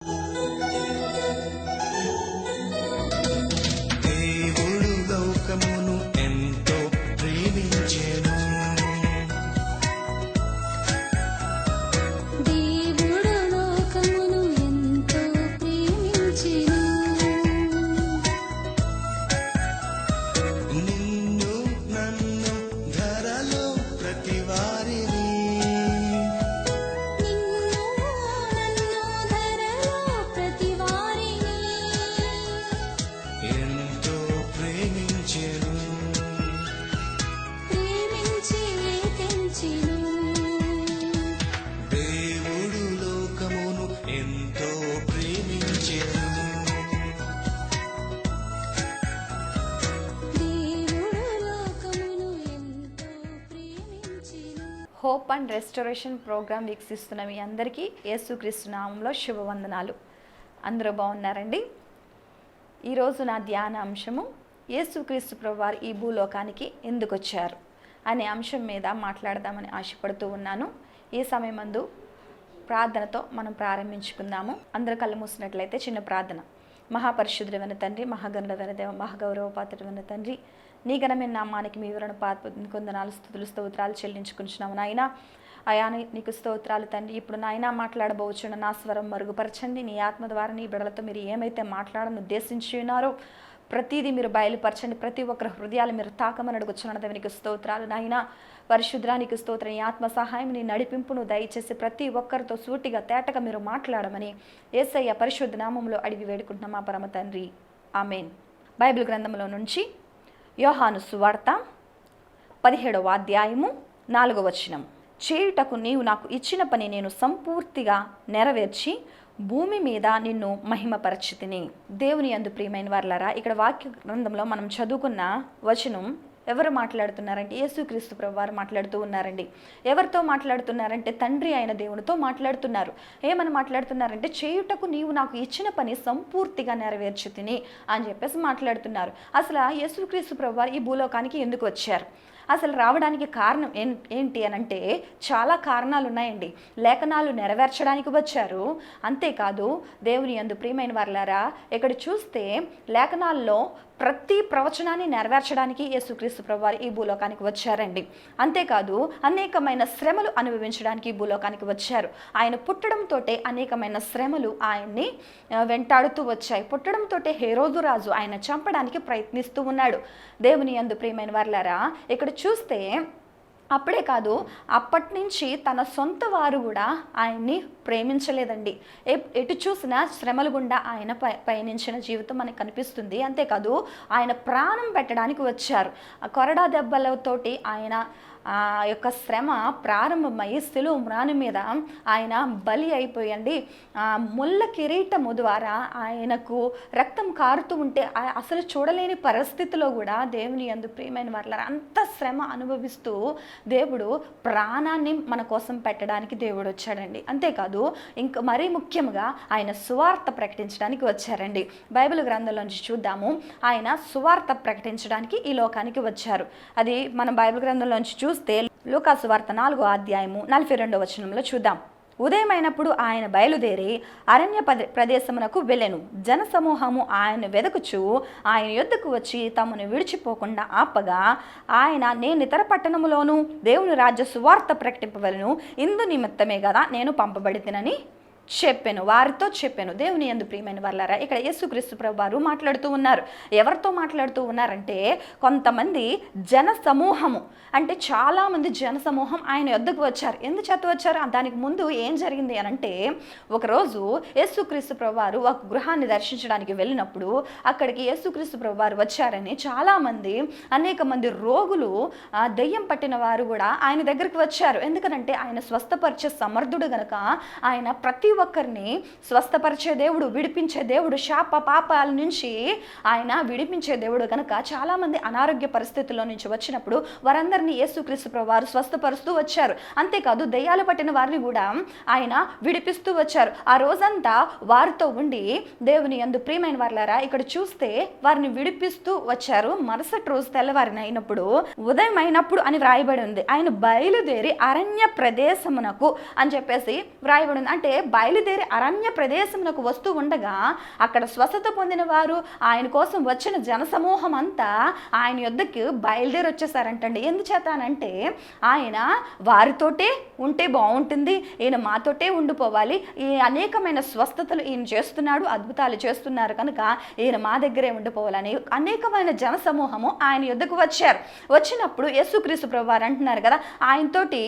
దేవుడు లోకమును ఎంతో ప్రేమించెను. దేవుడు లోకమును ఎంతో ప్రేమించెను. నిన్ను నన్ను ధరలో ప్రతివారిని నిన్ను నన్ను ధరలో ప్రతివారిని ఎంతో ప్రేమించెను. ప్రేమించి తెంచెను. దేవుడు లోకమును ఎంతో ప్రేమించెను. దేవుడు లోకమును ఎంతో ప్రేమించెను. హోప్ అండ్ రెస్టరేషన్ ప్రోగ్రాం వీక్షిస్తున్న మీ అందరికీ యేసుక్రీస్తు నామంలో శుభవందనాలు. అందరూ బాగున్నారండి? ఈరోజు నా ధ్యాన అంశము యేసుక్రీస్తు ప్రభువారు ఈ భూలోకానికి ఎందుకు వచ్చారు అనే అంశం మీద మాట్లాడదామని ఆశపడుతూ ఉన్నాను. ఈ సమయమందు ప్రార్థనతో మనం ప్రారంభించుకుందాము. అందరు కళ్ళు మూసినట్లయితే చిన్న ప్రార్థన. మహాపరిశుద్ధుడైన తండ్రి, మహాగణుడైన దేవ, మహాగౌరవపాత్రుడైన తండ్రి, నీ ఘనమైన నామానికి మీ వివరణ కొందనాలు స్తుతులు స్తోత్రాలు చెల్లించుకుంటున్నాము నాయన. అయా నీకు స్తోత్రాలు తండ్రి. ఇప్పుడు నాయన మాట్లాడబోచున్న నా స్వరం మరుగుపరచండి. నీ ఆత్మ ద్వారా నీ బిడ్డలతో మీరు ఏమైతే మాట్లాడని ఉద్దేశించి ఉన్నారో ప్రతిదీ మీరు బయలుపరచండి. ప్రతి ఒక్కరి హృదయాలు మీరు తాకమని అడుగుచున్నది. నీకు స్తోత్రాలు నాయన. పరిశుద్ధానికి స్తోత్రం. ఈ ఆత్మ సహాయం నీ నడిపింపును దయచేసి ప్రతి ఒక్కరితో సూటిగా తేటగా మీరు మాట్లాడమని యేసయ్య పరిశుద్ధ నామంలో అడిగి వేడుకుంటున్నాం మా పరమ తండ్రి, ఆమేన్. బైబిల్ గ్రంథంలో నుంచి యోహాను సువార్త 17వ అధ్యాయము 4వ వచనం. చేయుటకు నీవు నాకు ఇచ్చిన పని నేను సంపూర్తిగా నెరవేర్చి భూమి మీద నిన్ను మహిమపరచితిని. దేవుని యందు ప్రియమైన వారలారా, ఇక్కడ వాక్య గ్రంథంలో మనం చదువుకున్న వచనం ఎవరు మాట్లాడుతున్నారంటే యేసుక్రీస్తు ప్రభువారు మాట్లాడుతూ ఉన్నారండి. ఎవరితో మాట్లాడుతున్నారంటే తండ్రి అయిన దేవునితో మాట్లాడుతున్నారు. ఏమని మాట్లాడుతున్నారంటే చేయుటకు నీవు నాకు ఇచ్చిన పని సంపూర్తిగా నెరవేర్చుతిని అని చెప్పేసి మాట్లాడుతున్నారు. అసలు యేసుక్రీస్తు ప్రభువారు ఈ భూలోకానికి ఎందుకు వచ్చారు? అసలు రావడానికి కారణం ఏంటి అనంటే చాలా కారణాలు ఉన్నాయండి. లేఖనాలు నెరవేర్చడానికి వచ్చారు. అంతేకాదు దేవుని యందు ప్రియమైన వారలారా, ఇక్కడ చూస్తే లేఖనాల్లో ప్రతి ప్రవచనాన్ని నెరవేర్చడానికి యేసుక్రీస్తు ప్రభువారు ఈ భూలోకానికి వచ్చారండి. అంతేకాదు అనేకమైన శ్రమలు అనుభవించడానికి ఈ భూలోకానికి వచ్చారు. ఆయన పుట్టడంతో అనేకమైన శ్రమలు ఆయన్ని వెంటాడుతూ వచ్చాయి. పుట్టడంతో హేరోదు రాజు ఆయన చంపడానికి ప్రయత్నిస్తూ ఉన్నాడు. దేవుని యందు ప్రియమైన వారలారా, ఇక్కడ చూస్తే అప్పుడే కాదు, అప్పటి నుంచి తన సొంత వారు కూడా ఆయన్ని ప్రేమించలేదండి. ఎటు చూసినా శ్రమలు గుండా ఆయన పయనించిన జీవితం మనకు కనిపిస్తుంది. అంతేకాదు ఆయన ప్రాణం పెట్టడానికి వచ్చారు. కొరడా దెబ్బలతోటి ఆయన యొక్క శ్రమ ప్రారంభమై శిలువ మ్రాను మీద ఆయన బలి అయిపోయండి. ముళ్ళ కిరీటము ద్వారా ఆయనకు రక్తం కారుతూ ఉంటే అసలు చూడలేని పరిస్థితిలో కూడా దేవుని యందు ప్రియమైన వారలారా అంత శ్రమ అనుభవిస్తూ దేవుడు ప్రాణాన్ని మన కోసం పెట్టడానికి దేవుడు వచ్చాడండి. అంతేకాదు ఇంకా మరీ ముఖ్యంగా ఆయన సువార్త ప్రకటించడానికి వచ్చారండి. బైబిల్ గ్రంథంలోంచి చూద్దాము. ఆయన సువార్త ప్రకటించడానికి ఈ లోకానికి వచ్చారు. అది మనం బైబిల్ గ్రంథంలోంచి చూస్తే లూకా సువార్త 4వ అధ్యాయము 42వ వచనంలో చూద్దాం. ఉదయమైనప్పుడు ఆయన బయలుదేరి అరణ్య ప్రదేశమునకు వెళ్ళెను. జనసమూహము ఆయన వెదకుచు ఆయన యొద్దకు వచ్చి తమను విడిచిపోకుండా ఆపగా ఆయన, నేను ఇతర పట్టణములోను దేవుని రాజ్య సువార్త ప్రకటింపవలను, ఇందు నిమిత్తమే కదా నేను పంపబడితినని చెప్పాను, వారితో చెప్పాను. దేవుని యందు ప్రియమైన వారలారా, ఇక్కడ యేసుక్రీస్తు ప్రభువారు మాట్లాడుతూ ఉన్నారు. ఎవరితో మాట్లాడుతూ ఉన్నారంటే కొంతమంది జన సమూహము, అంటే చాలామంది జన సమూహం ఆయన యొద్దకు వచ్చారు. ఎందుచేత వచ్చారు? దానికి ముందు ఏం జరిగింది అనంటే, ఒకరోజు యేసుక్రీస్తు ప్రభువారు ఒక గృహాన్ని దర్శించడానికి వెళ్ళినప్పుడు అక్కడికి యేసుక్రీస్తు ప్రభువారు వచ్చారని చాలామంది అనేక మంది రోగులు, దెయ్యం పట్టిన వారు కూడా ఆయన దగ్గరికి వచ్చారు. ఎందుకనంటే ఆయన స్వస్థపరిచే సమర్థుడు గనక ఆయన ప్రతి ఒక్కరిని స్వస్థపరిచే దేవుడు, విడిపించే దేవుడు, శాప పాపాల నుంచి ఆయన విడిపించే దేవుడు కనుక చాలామంది అనారోగ్య పరిస్థితుల్లో నుంచి వచ్చినప్పుడు వారందరినీ యేసుక్రీస్తు ప్రభువారు స్వస్థపరుస్తూ వచ్చారు. అంతేకాదు దయ్యాలు పట్టిన వారిని కూడా ఆయన విడిపిస్తూ వచ్చారు. ఆ రోజంతా వారితో ఉండి దేవుని యందు ప్రియమైన వారలారా, ఇక్కడ చూస్తే వారిని విడిపిస్తూ వచ్చారు. మరుసటి రోజు తెల్లవారిన అయినప్పుడు, ఉదయం అయినప్పుడు అని వ్రాయబడి ఉంది, ఆయన బయలుదేరి అరణ్య ప్రదేశమునకు అని చెప్పేసి వ్రాయబడి ఉంది. అంటే బయలుదేరి అరణ్య ప్రదేశమునకు వస్తూ ఉండగా అక్కడ స్వస్థత పొందిన వారు, ఆయన కోసం వచ్చిన జనసమూహం అంతా ఆయన యొద్దకు బయలుదేరి వచ్చేసారంటండి. ఎందుచేతానంటే ఆయన వారితోటే ఉంటే బాగుంటుంది, ఈయన మాతోటే ఉండిపోవాలి, ఈ అనేకమైన స్వస్థతలు ఈయన చేస్తున్నాడు, అద్భుతాలు చేస్తున్నారు కనుక ఈయన మా దగ్గరే ఉండిపోవాలని అనేకమైన జనసమూహము ఆయన యొద్దకు వచ్చారు. వచ్చినప్పుడు యేసుక్రీస్తు ప్రభువారు అంటున్నారు కదా, ఆయనతోటి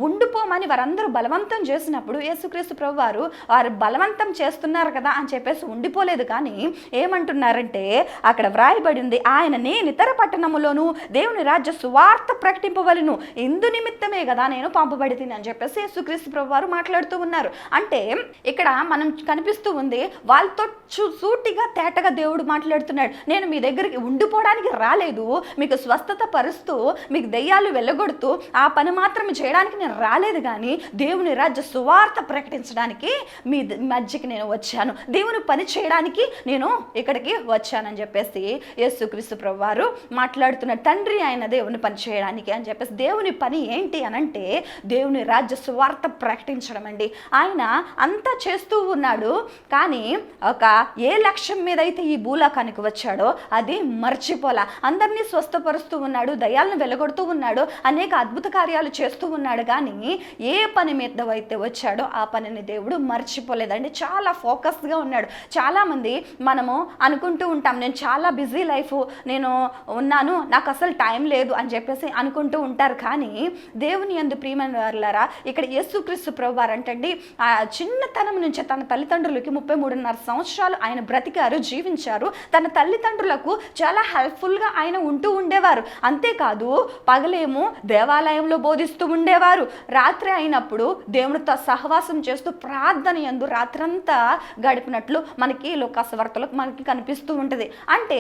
ఉండిపోమని వారందరూ బలవంతం చేసినప్పుడు యేసుక్రీస్తు ప్రభువారు వారు బలవంతం చేస్తున్నారు కదా అని చెప్పేసి ఉండిపోలేదు. కానీ ఏమంటున్నారంటే అక్కడ వ్రాయబడింది, ఆయన నేను ఇతర పట్టణములోను దేవుని రాజ్య సువార్త ప్రకటింపవలను, ఇందు నిమిత్తమే కదా నేను పంపబడితే అని చెప్పేసి యేసుక్రీస్తు ప్రభువారు మాట్లాడుతూ ఉన్నారు. అంటే ఇక్కడ మనం కనిపిస్తూ ఉంది, వాళ్ళతో సూటిగా తేటగా దేవుడు మాట్లాడుతున్నాడు. నేను మీ దగ్గరికి ఉండిపోవడానికి రాలేదు, మీకు స్వస్థత పరుస్తూ మీకు దెయ్యాలు వెళ్ళగొడుతూ ఆ పని మాత్రం చేయడానికి నేను రాలేదు, కానీ దేవుని రాజ్య సువార్త ప్రకటించడానికి మీ మధ్యకి నేను వచ్చాను, దేవుని పని చేయడానికి నేను ఇక్కడికి వచ్చానని చెప్పేసి యేసుక్రీస్తు ప్రభువారు మాట్లాడుతున్నారు. తండ్రి ఆయన దేవుని పని చేయడానికి అని చెప్పేసి దేవుని పని ఏంటి అనంటే దేవుని రాజ్య సువార్త ప్రకటించడం అండి. ఆయన అంతా చేస్తూ ఉన్నాడు, కానీ ఒక ఏ లక్ష్యం మీద అయితే ఈ భూలోకానికి వచ్చాడో అది మర్చిపోలా. అందరినీ స్వస్థపరుస్తూ ఉన్నాడు, దయ్యాలను వెలగొడుతూ ఉన్నాడు, అనేక అద్భుత కార్యాలు చేస్తూ ఉన్నాడు, కానీ ఏ పని మీద అయితే వచ్చాడో ఆ పనిని దేవుడు మర్చిపోలేదండి. చాలా ఫోకస్గా ఉన్నాడు. చాలామంది మనము అనుకుంటూ ఉంటాం, నేను చాలా బిజీ లైఫ్ నేను ఉన్నాను, నాకు అసలు టైం లేదు అని చెప్పేసి అనుకుంటూ ఉంటారు. కానీ దేవుని యందు ప్రియమైన వారులారా, ఇక్కడ యేసుక్రీస్తు ప్రభువారు అంటండి ఆ చిన్నతనం నుంచి తన తల్లిదండ్రులకి 33.5 సంవత్సరాలు ఆయన బ్రతికారు, జీవించారు. తన తల్లిదండ్రులకు చాలా హెల్ప్ఫుల్గా ఆయన ఉంటూ ఉండేవారు. అంతేకాదు పగలేమో దేవాలయంలో బోధిస్తూ ఉండేవారు, రాత్రి అయినప్పుడు దేవునితో సహవాసం చేస్తూ ప్రార్థన యందు రాత్రంతా గడిపినట్లు మనకి లోకాసువార్తలో మనకి కనిపిస్తూ ఉంటుంది. అంటే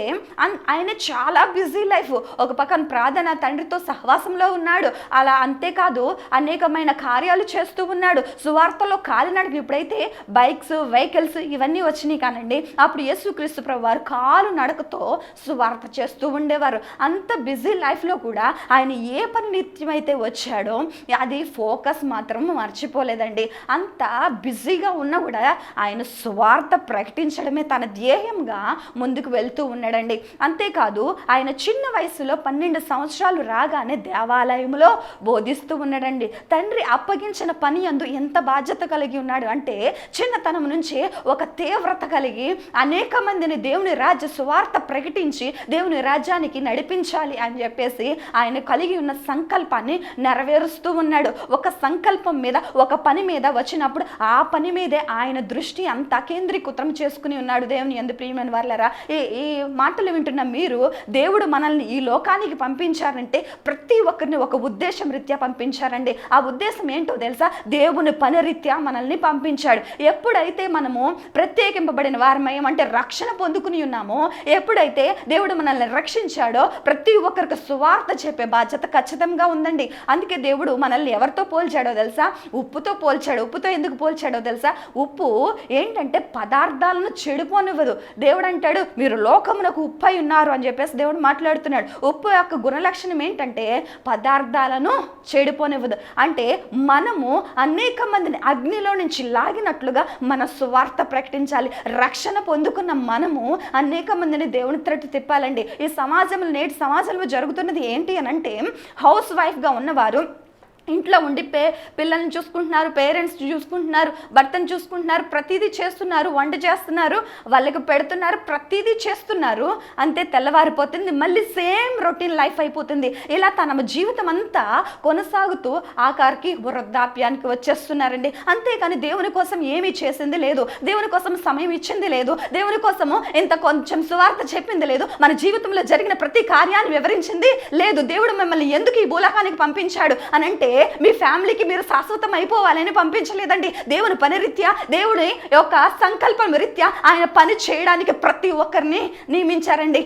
ఆయన చాలా బిజీ లైఫ్, ఒక పక్కన ప్రార్థన, తండ్రితో సహవాసంలో ఉన్నాడు. అలా అంతేకాదు అనేకమైన కార్యాలు చేస్తూ ఉన్నాడు. సువార్తలో కాలినడక ఎప్పుడైతే బైక్స్ వెహికల్స్ ఇవన్నీ వచ్చినాయి కానండి, అప్పుడు యేసుక్రీస్తు ప్రభువారు కాలు నడకతో సువార్త చేస్తూ ఉండేవారు. అంత బిజీ లైఫ్లో కూడా ఆయన ఏ పని నిత్యం అయితే వచ్చాడో అది ఫోకస్ మాత్రం మర్చిపోలేదండి. అంత బిజీగా ఉన్నా కూడా ఆయన సువార్త ప్రకటించడమే తన ధ్యేయంగా ముందుకు వెళ్తూ ఉన్నాడండి. అంతేకాదు ఆయన చిన్న వయసులో 12 సంవత్సరాలు రాగానే దేవాలయంలో బోధిస్తూ ఉన్నాడండి. తండ్రి అప్పగించిన పని యందు ఎంత బాధ్యత కలిగి ఉన్నాడు అంటే చిన్నతనం నుంచే ఒక తీవ్రత కలిగి అనేక మందిని దేవుని రాజ్య సువార్త ప్రకటించి దేవుని రాజ్యానికి నడిపించాలి అని చెప్పేసి ఆయన కలిగి ఉన్న సంకల్పాన్ని నెరవేరుస్తూ ఉన్నాడు. ఒక సంకల్పం మీద ఒక పని మీద వచ్చినప్పుడు ఆ పని మీదే ఆయన దృష్టి అంతా కేంద్రీకృతం చేసుకుని ఉన్నాడు. దేవుని యందు ప్రియమైన వారులారా, ఈ మాటలు వింటున్న మీరు, దేవుడు మనల్ని ఈ లోకానికి పంపించారంటే ప్రతి ఒక్కరిని ఒక ఉద్దేశం రీత్యా పంపించారండి. ఆ ఉద్దేశం ఏంటో తెలుసా? దేవుని పని రీత్యా మనల్ని పంపించాడు. ఎప్పుడైతే మనము ప్రత్యేకింపబడిన వారమయం అంటే రక్షణ పొందుకుని ఉన్నామో, ఎప్పుడైతే దేవుడు మనల్ని రక్షించాడో ప్రతి ఒక్కరికి సువార్త చెప్పే బాధ్యత ఖచ్చితంగా ఉందండి. అందుకే దేవుడు మనల్ని ఎవరితో పోల్చాడో తెలుసా? ఉప్పుతో పోల్చాడు. ఉప్పుతో ఎందుకు పోల్చాడో తెలుసా? ఉప్పు ఏంటంటే పదార్థాలను చెడిపోనివ్వదు. దేవుడు అంటాడు మీరు లోకమునకు ఉప్పై ఉన్నారు అని చెప్పేసి దేవుడు మాట్లాడుతున్నాడు. ఉప్పు యొక్క గుణలక్షణం ఏంటంటే పదార్థాలను చెడిపోనివ్వదు. అంటే మనము అనేక మందిని అగ్నిలో నుంచి లాగినట్లుగా మన సువార్త ప్రకటించాలి. రక్షణ పొందుకున్న మనము అనేక మందిని దేవుని తరటి తిప్పాలండి. ఈ సమాజంలో, నేటి సమాజంలో జరుగుతున్నది ఏంటి అని అంటే, హౌస్ వైఫ్గా ఉన్నవారు ఇంట్లో ఉండి పిల్లల్ని చూసుకుంటున్నారు, పేరెంట్స్ చూసుకుంటున్నారు, భర్తను చూసుకుంటున్నారు, ప్రతిదీ చేస్తున్నారు, వంట చేస్తున్నారు, వాళ్ళకి పెడుతున్నారు, ప్రతిదీ చేస్తున్నారు. అంతే తెల్లవారిపోతుంది, మళ్ళీ సేమ్ రొటీన్ లైఫ్ అయిపోతుంది. ఇలా తన జీవితం అంతా కొనసాగుతూ ఆఖరికి వృద్ధాప్యానికి వచ్చేస్తున్నారండి. అంతేకాని దేవుని కోసం ఏమీ చేసింది లేదు, దేవుని కోసం సమయం ఇచ్చింది లేదు, దేవుని కోసము ఇంత కొంచెం సువార్త చెప్పింది లేదు, మన జీవితంలో జరిగిన ప్రతి కార్యాన్ని వివరించింది లేదు. దేవుడు మిమ్మల్ని ఎందుకు ఈ భూలోకానికి పంపించాడు అని అంటే మీ ఫ్యామిలీకి మీరు శాశ్వతం అయిపోవాలని పంపించలేదండి. దేవుని పని రీత్యా, దేవుని యొక్క సంకల్పం రీత్యా ఆయన పని చేయడానికి ప్రతి ఒక్కరిని నియమించారండి.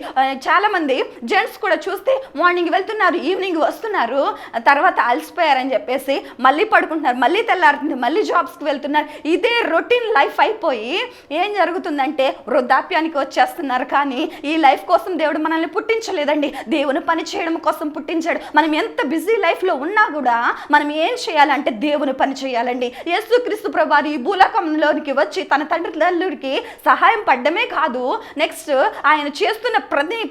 చాలా మంది జెంట్స్ కూడా చూస్తే మార్నింగ్ వెళ్తున్నారు, ఈవినింగ్ వస్తున్నారు, తర్వాత అలసిపోయారని చెప్పేసి మళ్ళీ పడుకుంటున్నారు, మళ్ళీ తెల్లారుతుంది, మళ్ళీ జాబ్స్కి వెళ్తున్నారు. ఇదే రొటీన్ లైఫ్ అయిపోయి ఏం జరుగుతుందంటే వృద్ధాప్యానికి వచ్చేస్తున్నారు. కానీ ఈ లైఫ్ కోసం దేవుడు మనల్ని పుట్టించలేదండి, దేవుని పని చేయడం కోసం పుట్టించాడు. మనం ఎంత బిజీ లైఫ్లో ఉన్నా కూడా మనం ఏం చేయాలంటే దేవుని పని చేయాలండి. యేసుక్రీస్తు ప్రభువారు ఈ భూలోకంలోనికి వచ్చి తన తండ్రి తల్లుడికి సహాయం పడ్డమే కాదు, నెక్స్ట్ ఆయన చేస్తున్న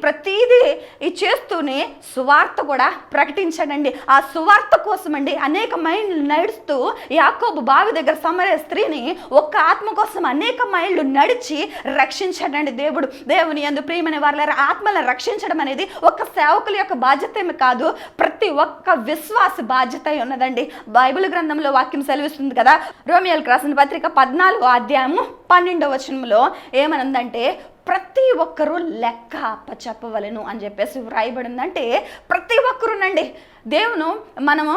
ప్రతిదీ ఈ చేస్తూనే సువార్త కూడా ప్రకటించాడండి. ఆ సువార్త కోసం అండి అనేక మైళ్ళు నడుస్తూ యాకోబు బావి దగ్గర సమరయ స్త్రీని ఒక్క ఆత్మ కోసం అనేక మైళ్ళు నడిచి రక్షించాడండి దేవుడు. దేవుని యందు ప్రియమైన వారలారా, ఆత్మలను రక్షించడం అనేది ఒక సేవకుల యొక్క బాధ్యత ఏమి కాదు, ప్రతి ఒక్క విశ్వాస బాధ్యత ఉన్నదండి. బైబిల్ గ్రంథంలో వాక్యం సెలవిస్తుంది కదా, రోమియోలకు రాసిన పత్రిక 14వ అధ్యాయము 12వ వచనంలో ఏమనుందంటే ప్రతి ఒక్కరూ లెక్క అప్పచెప్పవలెను అని చెప్పేసి వ్రాయబడిందంటే ప్రతి ఒక్కరునండి దేవును మనము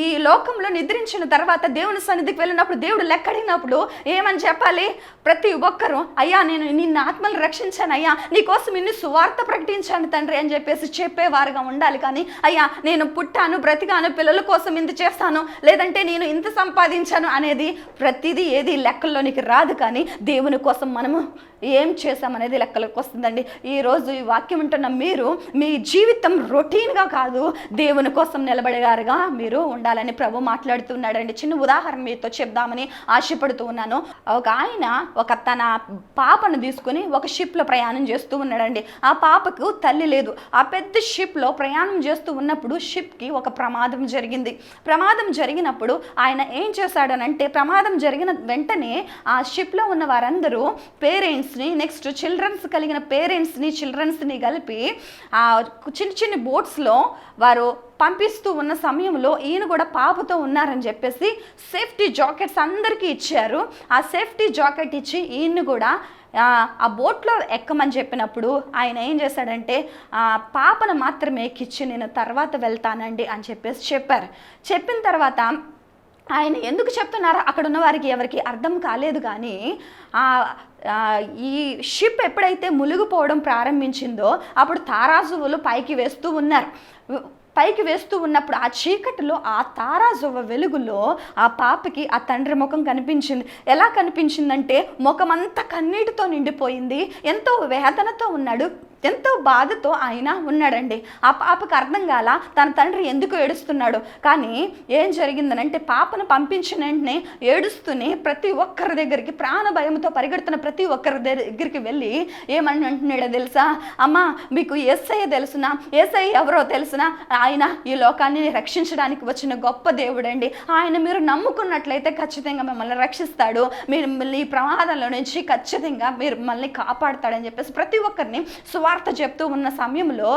ఈ లోకంలో నిద్రించిన తర్వాత దేవుని సన్నిధికి వెళ్ళినప్పుడు దేవుడు లెక్కడినప్పుడు ఏమని చెప్పాలి? ప్రతి ఒక్కరూ అయ్యా నేను నిన్న ఆత్మలు రక్షించాను, అయ్యా నీకోసం ఇన్ని సువార్త ప్రకటించాను తండ్రి అని చెప్పేసి చెప్పేవారుగా ఉండాలి. కానీ అయ్యా నేను పుట్టాను, బ్రతికాను, పిల్లల కోసం ఇంత చేస్తాను, లేదంటే నేను ఇంత సంపాదించాను అనేది ప్రతిదీ ఏది లెక్కల్లోనికి రాదు. కానీ దేవుని కోసం మనము ఏం చేశామనేది లెక్కలకు వస్తుందండి. ఈరోజు ఈ వాక్యం ఉంటున్న మీరు మీ జీవితం రొటీన్గా కాదు, దేవుని కోసం నిలబడేగారుగా మీరు ఉండాలని ప్రభు మాట్లాడుతున్నాడండి. చిన్న ఉదాహరణ మీతో చెప్దామని ఆశపడుతూ ఉన్నాను. ఒక ఆయన తన పాపను తీసుకుని ఒక షిప్లో ప్రయాణం చేస్తూ ఉన్నాడండి. ఆ పాపకు తల్లి లేదు. ఆ పెద్ద షిప్లో ప్రయాణం చేస్తూ ఉన్నప్పుడు షిప్కి ఒక ప్రమాదం జరిగింది. ప్రమాదం జరిగినప్పుడు ఆయన ఏం చేశాడనంటే ప్రమాదం జరిగిన వెంటనే ఆ షిప్లో ఉన్న వారందరూ పేరెంట్స్ని, నెక్స్ట్ చిల్డ్రన్స్ కలిగిన పేరెంట్స్ని చిల్డ్రన్స్ని కలిపి ఆ చిన్న బోట్స్లో వారు పంపిస్తూ ఉన్న సమయంలో ఈయన కూడా పాపతో ఉన్నారని చెప్పేసి సేఫ్టీ జాకెట్స్ అందరికీ ఇచ్చారు. ఆ సేఫ్టీ జాకెట్ ఇచ్చి ఈయన్ని కూడా ఆ బోట్లో ఎక్కమని చెప్పినప్పుడు ఆయన ఏం చేశాడంటే పాపను మాత్రమే ఎక్కించి నేను తర్వాత వెళ్తానండి అని చెప్పేసి చెప్పారు. చెప్పిన తర్వాత ఆయన ఎందుకు చెప్తున్నారో అక్కడ ఉన్న వారికి ఎవరికి అర్థం కాలేదు. కానీ ఈ షిప్ ఎప్పుడైతే మునిగిపోవడం ప్రారంభించిందో అప్పుడు తారాజువులు పైకి వేస్తూ ఉన్నారు. పైకి వేస్తూ ఉన్నప్పుడు ఆ చీకటిలో ఆ తారాజువ వెలుగులో ఆ పాపకి ఆ తండ్రి ముఖం కనిపించింది. ఎలా కనిపించిందంటే ముఖమంతా కన్నీటితో నిండిపోయింది. ఎంతో వేదనతో ఉన్నాడు, ఎంతో బాధతో ఆయన ఉన్నాడండి. ఆ పాపకు అర్థం కాల తన తండ్రి ఎందుకు ఏడుస్తున్నాడు. కానీ ఏం జరిగిందనంటే పాపను పంపించిన వెంటనే ఏడుస్తూనే ప్రతి ఒక్కరి దగ్గరికి ప్రాణ భయంతో పరిగెడుతున్న ప్రతి ఒక్కరి దగ్గరికి వెళ్ళి ఏమని అంటున్నాడో తెలుసా? అమ్మ మీకు యేసయ్య తెలుసునా? యేసయ్య ఎవరో తెలుసునా? ఆయన ఈ లోకాన్ని రక్షించడానికి వచ్చిన గొప్ప దేవుడండి. ఆయన మీరు నమ్ముకున్నట్లయితే ఖచ్చితంగా మిమ్మల్ని రక్షిస్తాడు, మిమ్మల్ని ఈ ప్రమాదంలో నుంచి ఖచ్చితంగా మీరు మిమ్మల్ని కాపాడుతాడని చెప్పేసి ప్రతి ఒక్కరిని వార్త చెప్తూ ఉన్న సమయంలో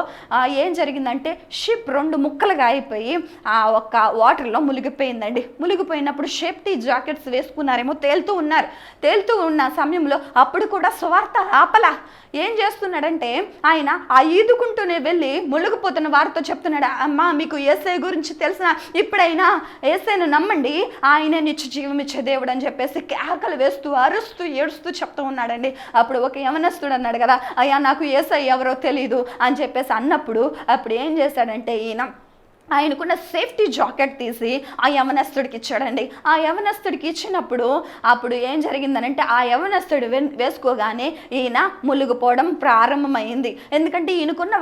ఏం జరిగిందంటే షిప్ 2 ముక్కలుగా అయిపోయి ఆ ఒక్క వాటర్లో మునిగిపోయిందండి. మునిగిపోయినప్పుడు సేఫ్టీ జాకెట్స్ వేసుకున్నారేమో తేలుతూ ఉన్నారు. తేలుతూ ఉన్న సమయంలో అప్పుడు కూడా సువార్త ఆపలా. ఏం చేస్తున్నాడంటే ఆయన ఆ ఈదుకుంటూనే వెళ్ళి మునిగిపోతున్న వారితో చెప్తున్నాడు, అమ్మా మీకు యేసయ్య గురించి తెలిసిన ఇప్పుడైనా యేసయ్యను నమ్మండి, ఆయనే నిత్య జీవం ఇచ్చే దేవుడు అని చెప్పేసి కేకలు వేస్తూ అరుస్తూ ఏడుస్తూ చెప్తూ ఉన్నాడండి. అప్పుడు ఒక యవనస్తుడు అన్నాడు కదా, అయ్యా నాకు యేసయ్య ఎవరో తెలీదు అని చెప్పేసి అన్నప్పుడు అప్పుడు ఏం చేశాడంటే ఆయనకున్న సేఫ్టీ జాకెట్ తీసి ఆ యవనస్తుడికి ఇచ్చాడండి. ఆ యవనస్తుడికి ఇచ్చినప్పుడు అప్పుడు ఏం జరిగిందనంటే ఆ యవనస్తుడు వేసుకోగానే ఈయన మునిగిపోవడం ప్రారంభమైంది. ఎందుకంటే ఈయనకున్న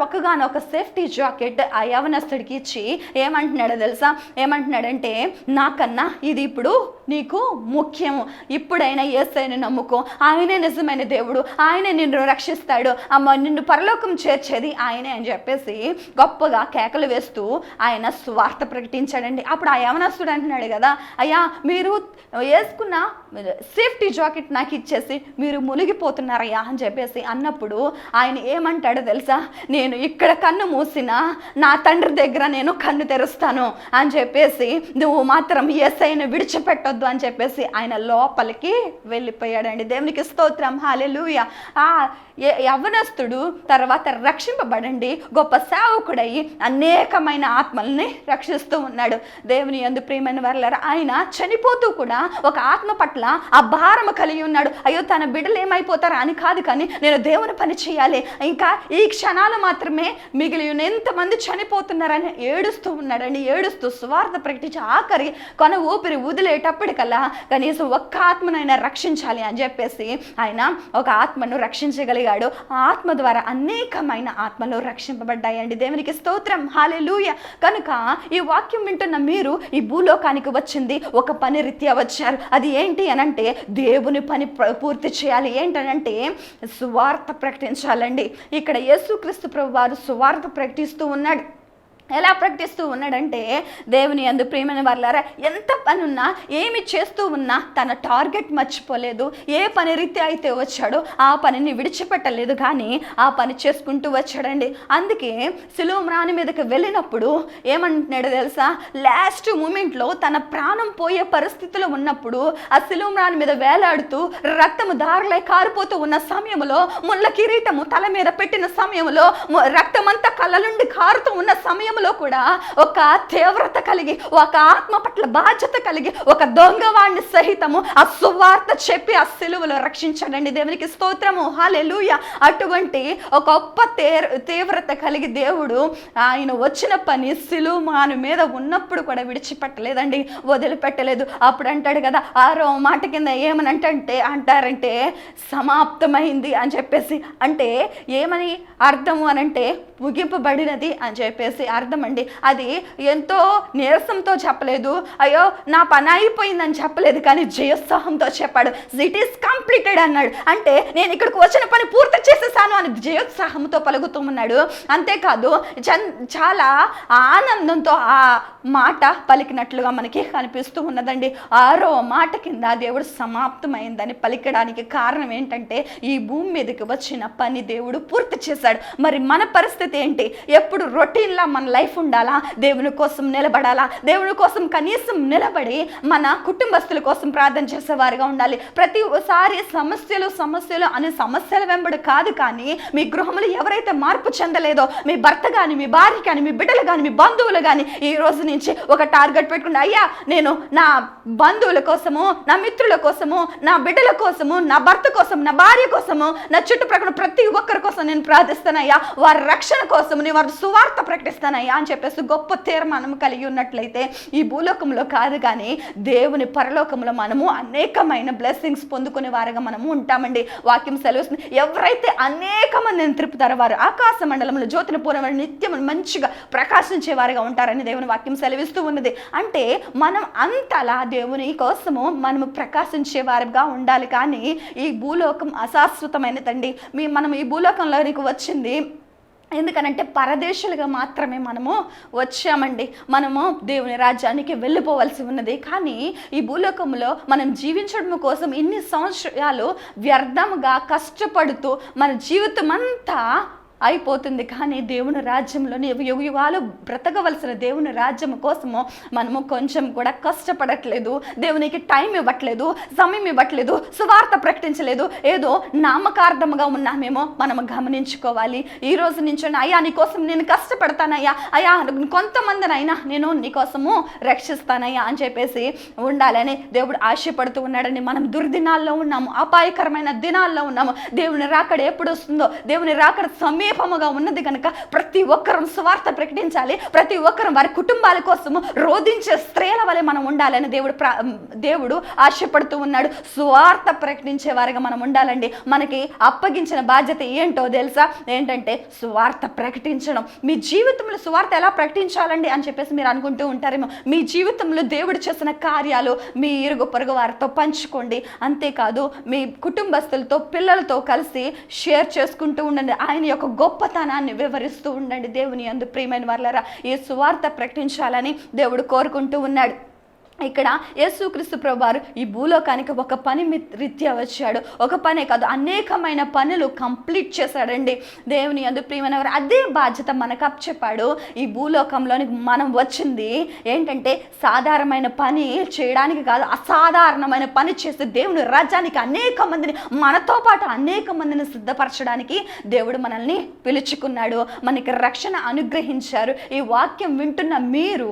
ఒక సేఫ్టీ జాకెట్ ఆ యవనస్తుడికి ఇచ్చి ఏమంటున్నాడో తెలుసా? ఏమంటున్నాడంటే నాకన్నా ఇది ఇప్పుడు నీకు ముఖ్యము, ఇప్పుడైనా యేసయ్యను నమ్ముకో, ఆయనే నిజమైన దేవుడు, ఆయనే నిన్ను రక్షిస్తాడు, అమ్మ నిన్ను పరలోకం చేర్చేది ఆయనే అని చెప్పేసి గొప్పగా కేకలు వేస్తూ ఆయన సువార్త ప్రకటించాడండి. అప్పుడు ఆ యవనస్తుడు అంటున్నాడు కదా, అయ్యా మీరు వేసుకున్న సేఫ్టీ జాకెట్ నాకు ఇచ్చేసి మీరు మునిగిపోతున్నారయ్యా అని చెప్పేసి అన్నప్పుడు ఆయన ఏమంటాడో తెలుసా? నేను ఇక్కడ కన్ను మూసినా నా తండ్రి దగ్గర నేను కన్ను తెరుస్తాను అని చెప్పేసి నువ్వు మాత్రం యేసయ్యను విడిచిపెట్టొద్దు అని చెప్పేసి ఆయన లోపలికి వెళ్ళిపోయాడండి. దేవునికి స్తోత్రం, హల్లెలూయా. ఆ యవనస్తుడు తర్వాత రక్షింపబడండి గొప్ప సేవకుడై అనేకమైన ఆత్మల్ని రక్షిస్తూ ఉన్నాడు. దేవుని యందు ప్రియమైన వారలారా, ఆయన చనిపోతూ కూడా ఒక ఆత్మ పట్ల ఆ భారము కలిగి ఉన్నాడు. అయ్యో తన బిడ్డలు ఏమైపోతారా అని కాదు, కానీ నేను దేవుని పని చేయాలి, ఇంకా ఈ క్షణాలు మాత్రమే మిగిలి ఎంతమంది చనిపోతున్నారని ఏడుస్తూ ఉన్నాడండి. ఏడుస్తూ సువార్త ప్రకటించి ఆఖరి కొన ఊపిరి వదిలేటప్పటికల్లా కనీసం ఒక్క ఆత్మనైనా రక్షించాలి అని చెప్పేసి ఆయన ఒక ఆత్మను రక్షించగలిగాడు. ఆ ఆత్మ ద్వారా అనేకమైన ఆత్మలు రక్షింపబడ్డాయండి. దేవునికి స్తోత్రం, హల్లెలూయా. కనుక కనుక ఈ వాక్యం వింటున్న మీరు ఈ భూలోకానికి వచ్చింది ఒక పని రీత్యా వచ్చారు. అది ఏంటి అనంటే దేవుని పని పూర్తి చేయాలి. ఏంటనంటే సువార్త ప్రకటించాలండి. ఇక్కడ యేసుక్రీస్తు ప్రభువారు సువార్త ప్రకటిస్తూ ఉన్నాడు. ఎలా ప్రకటిస్తూ ఉన్నాడంటే, దేవుని యందు ప్రియమైన వారలారా, ఎంత పని ఉన్నా ఏమి చేస్తూ ఉన్నా తన టార్గెట్ మర్చిపోలేదు. ఏ పని రీత్యా అయితే వచ్చాడో ఆ పనిని విడిచిపెట్టలేదు, కానీ ఆ పని చేసుకుంటూ వచ్చాడండి. అందుకే సిలువ మ్రాని మీదకి వెళ్ళినప్పుడు ఏమంటున్నాడో తెలుసా, లాస్ట్ మూమెంట్లో తన ప్రాణం పోయే పరిస్థితిలో ఉన్నప్పుడు ఆ సిలువ మ్రాని మీద వేలాడుతూ రక్తము దారులై కారిపోతూ ఉన్న సమయంలో, ముళ్ళ కిరీటము తల మీద పెట్టిన సమయంలో, రక్తమంతా కళ్ళ నుండి కారుతూ ఉన్న సమయం కూడా ఒక తీవ్రత కలిగి, ఒక ఆత్మ పట్ల బాధ్యత కలిగి, ఒక దొంగవాడిని సహితము ఆ సువార్త చెప్పి ఆ సిలువలో రక్షించాడండి. దేవునికి స్తోత్రము, హల్లెలూయా. అటువంటి ఒక గొప్ప తీవ్రత కలిగి దేవుడు ఆయన వచ్చిన పని సిలువ మాను మీద ఉన్నప్పుడు కూడా విడిచిపెట్టలేదండి, వదిలిపెట్టలేదు. అప్పుడు అంటాడు కదా 6వ మాట కింద ఏమని అంటారంటే సమాప్తమైంది అని చెప్పేసి. అంటే ఏమని అర్థము అనంటే ముగింపబడినది అని చెప్పేసి అర్థం అండి. అది ఎంతో నీరసంతో చెప్పలేదు, అయ్యో నా పని అయిపోయిందని చెప్పలేదు, కానీ జయోత్సాహంతో చెప్పాడు. ఇట్ ఈస్ కంప్లీటెడ్ అన్నాడు. అంటే నేను ఇక్కడికి వచ్చిన పని పూర్తి చేసేసాను అని జయోత్సాహంతో పలుకుతూ ఉన్నాడు. అంతేకాదు చాలా ఆనందంతో ఆ మాట పలికినట్లుగా మనకి కనిపిస్తూ ఉన్నదండి. 6వ మాట కింద దేవుడు సమాప్తమైందని పలికడానికి కారణం ఏంటంటే, ఈ భూమి మీదకి వచ్చిన పని దేవుడు పూర్తి చేశాడు. మరి మన పరిస్థితి ఏంటి? ఎప్పుడు రొటీన్లా మన లైఫ్ ఉండాలా? దేవుని కోసం నిలబడాలా? దేవుని కోసం కనీసం నిలబడి మన కుటుంబస్తుల కోసం ప్రార్థన చేసేవారిగా ఉండాలి. ప్రతిసారి సమస్యలు అనే సమస్యల వెంబడి కాదు, కానీ మీ గృహంలో ఎవరైతే మార్పు చెందలేదో, మీ భర్త కానీ, మీ భార్య కానీ, మీ బిడ్డలు కానీ, మీ బంధువులు కానీ, ఈ రోజు నుంచి ఒక టార్గెట్ పెట్టుకుంటే, అయ్యా నేను నా బంధువుల కోసము, నా మిత్రుల కోసము, నా బిడ్డల కోసము, నా భర్త కోసం, నా భార్య కోసము, నా చుట్టుప్రక్కల ప్రతి ఒక్కరి కోసం నేను ప్రార్థిస్తానయ్యా, వారి రక్షణ కోసం నేను వారి సువార్త ప్రకటిస్తానయ్యా అని చెప్పేసి గొప్ప తీర్మానం కలిగి ఉన్నట్లయితే ఈ భూలోకంలో కాదు, కానీ దేవుని పరలోకంలో మనము అనేకమైన బ్లెస్సింగ్స్ పొందుకునే వారుగా మనము ఉంటామండి. వాక్యం సెలవుస్తుంది, ఎవరైతే అనేక మందిని త్రిపుతారో వారు ఆకాశ మండలంలో జ్యోతిని పూర్ణ నిత్యం మంచిగా ప్రకాశించే వారుగా ఉంటారని దేవుని వాక్యం సెలవిస్తూ ఉన్నది. అంటే మనం అంతలా దేవుని కోసము మనము ప్రకాశించే వారుగా ఉండాలి. కానీ ఈ భూలోకం అశాశ్వతమైనదండి. మనం ఈ భూలోకంలోనికి వచ్చింది ఎందుకనంటే పరదేశులుగా మాత్రమే మనము వచ్చామండి. మనము దేవుని రాజ్యానికి వెళ్ళిపోవలసి ఉన్నది. కానీ ఈ భూలోకంలో మనం జీవించడం కోసం ఇన్ని సంవత్సరాలు వ్యర్థముగా కష్టపడుతూ మన జీవితం అంతా అయిపోతుంది. కానీ దేవుని రాజ్యంలోని యుగాలు బ్రతకవలసిన దేవుని రాజ్యం కోసము మనము కొంచెం కూడా కష్టపడట్లేదు, దేవునికి టైం ఇవ్వట్లేదు, సమయం ఇవ్వట్లేదు, సువార్త ప్రకటించలేదు, ఏదో నామకార్థముగా ఉన్నామేమో మనము గమనించుకోవాలి. ఈ రోజు నుంచి అయ్యా నీకోసం నేను కష్టపడతానయ్యా, అయ్యా కొంతమందినైనా నేను నీకోసము రక్షిస్తానయ్యా అని చెప్పేసి ఉండాలని దేవుడు ఆశపడుతూ ఉన్నాడని. మనం దుర్దినాల్లో ఉన్నాము, అపాయకరమైన దినాల్లో ఉన్నాము. దేవుని రాకడ ఎప్పుడు వస్తుందో, దేవుని రాకడ సమీపముగా ఉన్నది కనుక ప్రతి ఒక్కరూ సువార్త ప్రకటించాలి. ప్రతి ఒక్కరూ వారి కుటుంబాల కోసము రోధించే స్త్రీల వలె మనం ఉండాలని దేవుడు ఆశపడుతూ ఉన్నాడు. సువార్త ప్రకటించే వారిగా మనం ఉండాలండి. మనకి అప్పగించిన బాధ్యత ఏంటో తెలుసా? ఏంటంటే సువార్త ప్రకటించడం. మీ జీవితంలో సువార్త ఎలా ప్రకటించాలండి అని చెప్పేసి మీరు అనుకుంటూ ఉంటారేమో. మీ జీవితంలో దేవుడు చేసిన కార్యాలు మీ ఇరుగు పొరుగు వారితో పంచుకోండి. అంతేకాదు మీ కుటుంబస్తులతో, పిల్లలతో కలిసి షేర్ చేసుకుంటూ ఉండండి. ఆయన యొక్క గొప్పతనాన్ని వివరిస్తూ ఉండండి. దేవుని యందు ప్రియమైన వారలారా, ఈ సువార్త ప్రకటించాలని దేవుడు కోరుకుంటూ ఉన్నాడు. ఇక్కడ యేసుక్రీస్తు ప్రభువారు ఈ భూలోకానికి ఒక పని రీత్యా వచ్చాడు. ఒక పనే కాదు, అనేకమైన పనులు కంప్లీట్ చేశాడండి. దేవుని యందు ప్రియమైన వారు, అదే బాధ్యత మనకు అప్పచెప్పాడు. ఈ భూలోకంలోనికి మనం వచ్చింది ఏంటంటే సాధారణమైన పని చేయడానికి కాదు, అసాధారణమైన పని చేసి దేవుని రాజ్యానికి అనేక మందిని, మనతో పాటు అనేక మందిని సిద్ధపరచడానికి దేవుడు మనల్ని పిలుచుకున్నాడు. మనకి రక్షణ అనుగ్రహించారు. ఈ వాక్యం వింటున్న మీరు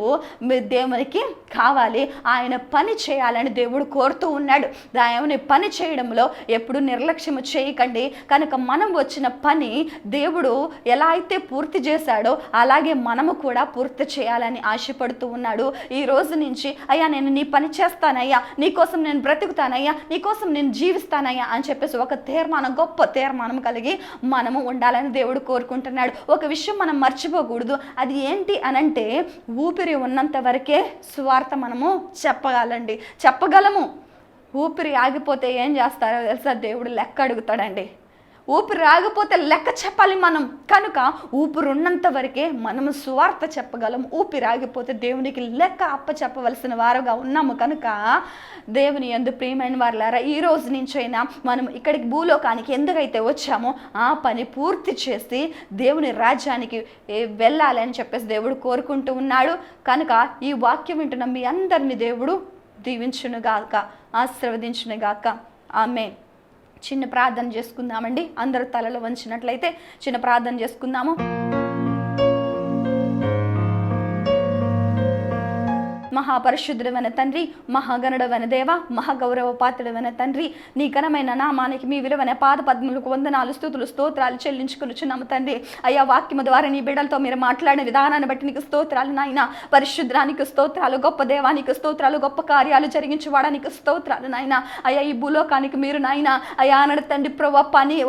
దేవునికి కావాలి. ఆయన పని చేయాలని దేవుడు కోరుతూ ఉన్నాడు. దేవుని పని చేయడంలో ఎప్పుడు నిర్లక్ష్యం చేయకండి. కనుక మనం వచ్చిన పని దేవుడు ఎలా అయితే పూర్తి చేశాడో అలాగే మనము కూడా పూర్తి చేయాలని ఆశపడుతూ ఉన్నాడు. ఈ రోజు నుంచి అయ్యా నేను నీ పని చేస్తానయ్యా, నీకోసం నేను బ్రతుకుతానయ్యా, నీకోసం నేను జీవిస్తానయ్యా అని చెప్పేసి ఒక తీర్మానం, గొప్ప తీర్మానం కలిగి మనము ఉండాలని దేవుడు కోరుకుంటున్నాడు. ఒక విషయం మనం మర్చిపోకూడదు. అది ఏంటి అనంటే ఊపిరి ఉన్నంత వరకే సువార్త మనము చెప్పగలము. ఊపిరి ఆగిపోతే ఏం చేస్తారో తెలుసా? దేవుడు లెక్క అడుగుతాడండి. ఊపిరి ఆగిపోతే లెక్క చెప్పాలి మనం. కనుక ఊపిరి ఉన్నంత వరకే మనము సువార్త చెప్పగలము. ఊపిరి ఆగిపోతే దేవునికి లెక్క చెప్పవలసిన వారుగా ఉన్నాము. కనుక దేవుని యందు ప్రియమైన వారులారా, ఈ రోజు నుంచైనా మనం ఇక్కడికి భూలోకానికి ఎందుకైతే వచ్చామో ఆ పని పూర్తి చేసి దేవుని రాజ్యానికి వెళ్ళాలని చెప్పేసి దేవుడు కోరుకుంటూ ఉన్నాడు. కనుక ఈ వాక్యం వింటున్న మీ అందరినీ దేవుడు దీవించునుగాక, ఆశీర్వదించునుగాక. ఆమేన్. చిన్న ప్రార్థన చేసుకుందామండి. అందరూ తలలో వంచినట్లయితే చిన్న ప్రార్థన చేసుకుందాము. మహాపరిశుద్ధుడైన తండ్రి, మహాగణుడైన దేవ, మహాగౌరవ పాత్రుడైన తండ్రి, నీ ఘనమైన నామానికి మీ విలువైన పాద పద్మలకు వందనాలు, స్తుతులు, స్తోత్రాలు చెల్లించుకొనుచున్నాము తండ్రి. అయ్యా వాక్యము ద్వారా నీ బిడ్డలతో మీరు మాట్లాడిన విధానాన్ని బట్టి నీకు స్తోత్రాలు నాయన. పరిశుద్ధానికి స్తోత్రాలు, గొప్ప దేవానికి స్తోత్రాలు, గొప్ప కార్యాలు జరిగించేవాడానికి స్తోత్రాలు నాయన. అయ్యా ఈ భూలోకానికి మీరు నాయన అయ్యా అనడు తండ్రి ప్రభు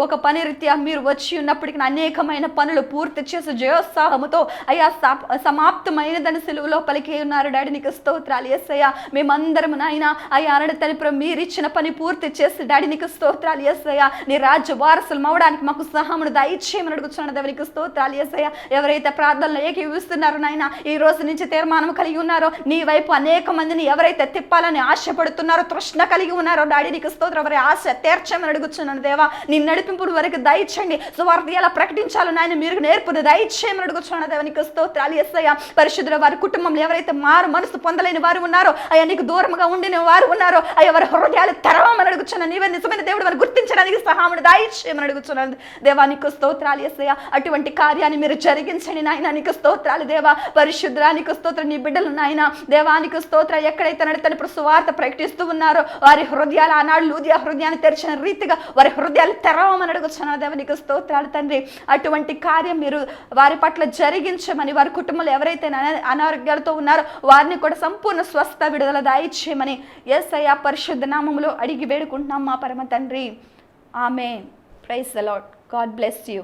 ఒక పని రీత్యా మీరు వచ్చి ఉన్నప్పటికీ అనేకమైన పనులు పూర్తి చేసి జయోత్సాహముతో అయ్యా సమాప్తమైనదని సిలువలో పలికి ఉన్నారు డాడీ. నీకు స్తోత్రాలు యేసయ్యా. మేమందరము నాయన అయ్యా అనడు తండ్రి మీరు ఇచ్చిన పని పూర్తి చేసి డాడీ నీకు స్తోత్రాలు యేసయ్యా. నీ రాజ్య వారసులు అవడానికి మాకు సహాయమును దయచేయమని అడుగుతున్నాను దేవా. నీకు స్తోత్రాలు యేసయ్యా. ఎవరైతే ప్రార్థనలు ఏకీభవిస్తున్నారో నాయన, ఈ రోజు నుంచి తీర్మానం కలిగి ఉన్నారో, నీ వైపు అనేక మందిని ఎవరైతే తిప్పాలని ఆశపడుతున్నారో, తృష్ణ కలిగి ఉన్నారో డాడీ నీకు స్తోత్రం, ఎవరి ఆశ తీర్చమని అడుగుతున్నాను దేవా. నీ నడిపింపుడు వరకు దయచేయండి. సువార్త ఎలా ప్రకటించాలో నాయన మీరు నేర్పుని దయచేయమని అడుగుతున్నాను దేవా. నీకు స్తోత్రాలు యేసయ్యా. పరిశుద్ధుల వారి కుటుంబంలో ఎవరైతే మారు మనసు పొందలేని వారు ఉన్నారో, అయ్యా నీకు దూరంగా ఉండిన వారు ఉన్నారో, అయ్యా వారి హృదయాలు తెరవమని అడుగుతున్నాను. నీవే నిజమైన దేవుడు వారిని గుర్తించడానికి సహాయమును దయచేయమని అడుగుతున్నాను దేవా. నీకు స్తోత్రాలు యేసయ్యా. అటువంటి కార్యాన్ని మీరు జరిగించండి నాయన. నీకు స్తోత్రాలు దేవా. పరిశుద్ధుడా నీకు స్తోత్రం. నీ బిడ్డలు నాయన దేవానికి స్తోత్రం. ఎక్కడైతే నడితని సువార్త ప్రకటిస్తూ ఉన్నారో వారి హృదయాలు ఆనాడు లూదియా హృదయాన్ని తెరిచిన రీతిగా వారి హృదయాలు తెరవమని అడుగుతున్నాను దేవా. నీకు స్తోత్రాలు తండ్రి. అటువంటి కార్యం మీరు వారి పట్ల జరిగించమని, వారి కుటుంబంలో ఎవరైతే అనారోగ్యాలతో ఉన్నారో వారిని కూడా సంపూర్ణ స్వస్థ విడుదల దయచేయమని యేసయ్యా పరిశుద్ధ నామములో అడిగి వేడుకుంటున్నాం మా పరమ తండ్రి. ఆమేన్. Praise the lord. God bless you.